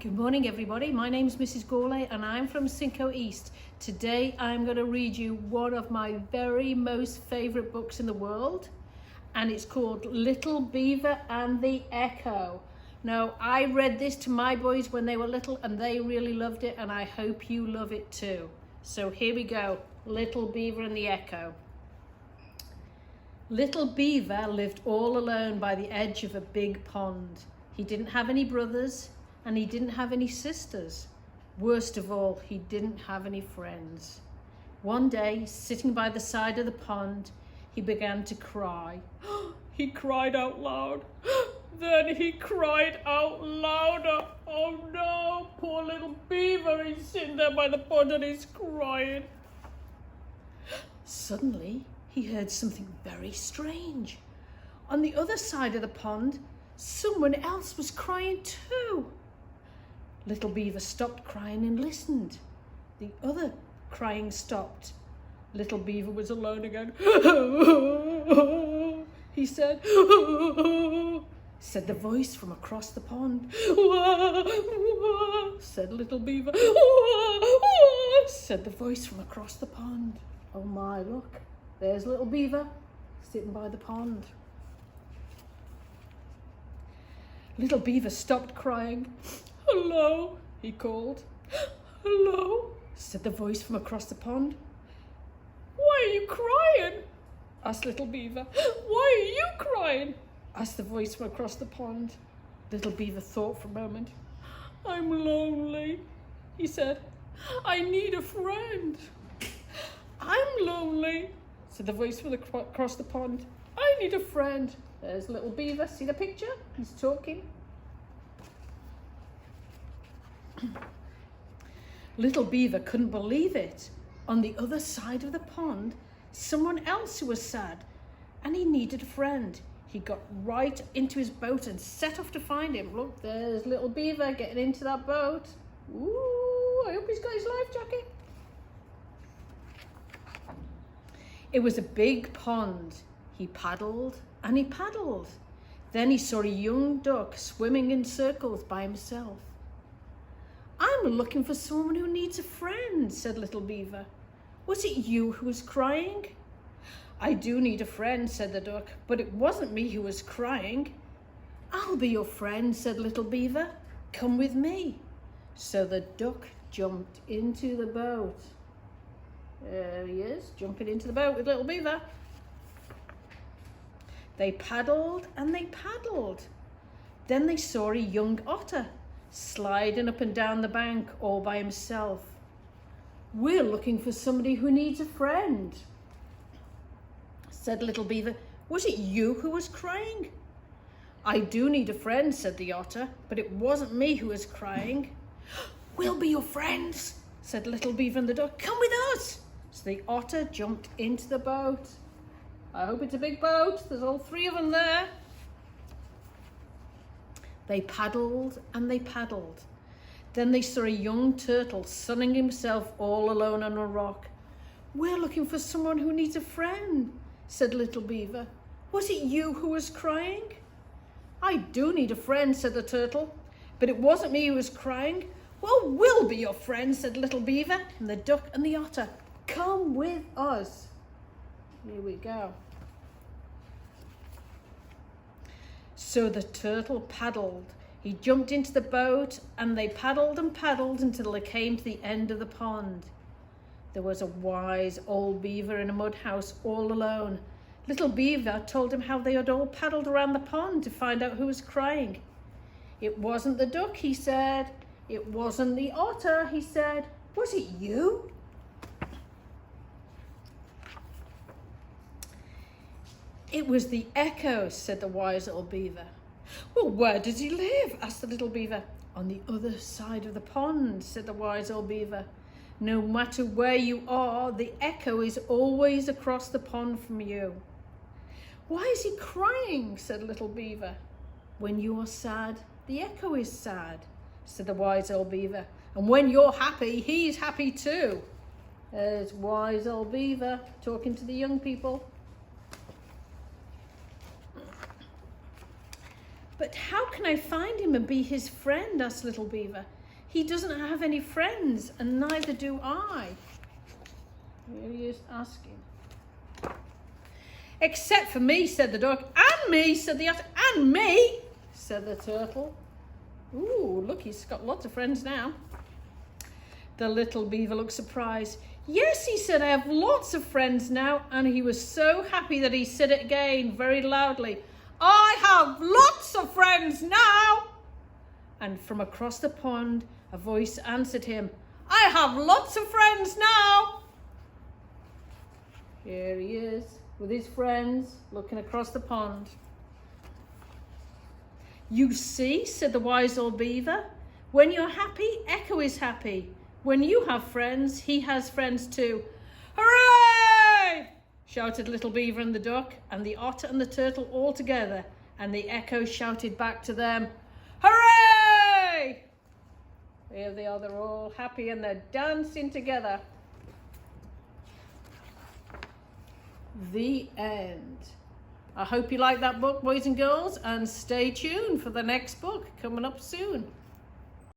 Good morning everybody, my name is Mrs. Gourlay and I'm from Simcoe East. Today I'm going to read you one of my very most favourite books in the world, and it's called Little Beaver and the Echo. Now, I read this to my boys when they were little and they really loved it, and I hope you love it too. So here we go, Little Beaver and the Echo. Little Beaver lived all alone by the edge of a big pond. He didn't have any brothers and he didn't have any sisters. Worst of all, he didn't have any friends. One day, sitting by the side of the pond, he began to cry. He cried out loud. Then he cried out louder. Oh no, poor little beaver, he's sitting there by the pond and he's crying. Suddenly, he heard something very strange. On the other side of the pond, someone else was crying too. Little Beaver stopped crying and listened. The other crying stopped. Little Beaver was alone again. He said, said the voice from across the pond. Said Little Beaver. Said the voice from across the pond. Oh my, look, there's Little Beaver sitting by the pond. Little Beaver stopped crying. Hello, he called. Hello, said the voice from across the pond. Why are you crying? Asked Little Beaver. Why are you crying? Asked the voice from across the pond. Little Beaver thought for a moment. I'm lonely, he said. I need a friend. I'm lonely, said the voice from across the pond. I need a friend. There's Little Beaver. See the picture? He's talking. Little Beaver couldn't believe it. On the other side of the pond, someone else who was sad, and he needed a friend. He got right into his boat and set off to find him. Look, there's Little Beaver getting into that boat. Ooh, I hope he's got his life jacket. It was a big pond. He paddled and he paddled. Then he saw a young duck swimming in circles by himself. I'm looking for someone who needs a friend, said Little Beaver. Was it you who was crying? I do need a friend, said the duck, but it wasn't me who was crying. I'll be your friend, said Little Beaver. Come with me. So the duck jumped into the boat. There he is, jumping into the boat with Little Beaver. They paddled and they paddled. Then they saw a young otter sliding up and down the bank all by himself. We're looking for somebody who needs a friend, said Little Beaver. Was it you who was crying? I do need a friend, said the otter, but it wasn't me who was crying. We'll be your friends, said Little Beaver and the duck. Come with us. So the otter jumped into the boat. I hope it's a big boat. There's all three of them there. They paddled and they paddled. Then they saw a young turtle sunning himself all alone on a rock. We're looking for someone who needs a friend, said Little Beaver. Was it you who was crying? I do need a friend, said the turtle, but it wasn't me who was crying. Well, we'll be your friends, said Little Beaver and the duck and the otter. Come with us. Here we go. So the turtle paddled. He jumped into the boat and they paddled and paddled until they came to the end of the pond. There was a wise old beaver in a mud house all alone. Little Beaver told him how they had all paddled around the pond to find out who was crying. It wasn't the duck, he said. It wasn't the otter, he said. Was it you? It was the Echo, said the wise old beaver. Well, where does he live? Asked the little beaver. On the other side of the pond, said the wise old beaver. No matter where you are, the Echo is always across the pond from you. Why is he crying? Said little beaver. When you are sad, the Echo is sad, said the wise old beaver. And when you're happy, he's happy too. There's wise old beaver talking to the young people. But how can I find him and be his friend? Asked Little Beaver. He doesn't have any friends, and neither do I. Here he is asking. Except for me, said the duck. And me, said the otter. And me, said the turtle. Ooh, look, he's got lots of friends now. The little beaver looked surprised. Yes, he said, I have lots of friends now. And he was so happy that he said it again very loudly. I have lots of friends now. And from across the pond, a voice answered him. I have lots of friends now. Here he is with his friends looking across the pond. You see, said the wise old beaver, when you're happy, Echo is happy. When you have friends, he has friends too. Hooray! Shouted Little Beaver and the duck, and the otter and the turtle all together, and the echo shouted back to them, hooray! There they are, they're all happy and they're dancing together. The end. I hope you like that book, boys and girls, and stay tuned for the next book coming up soon.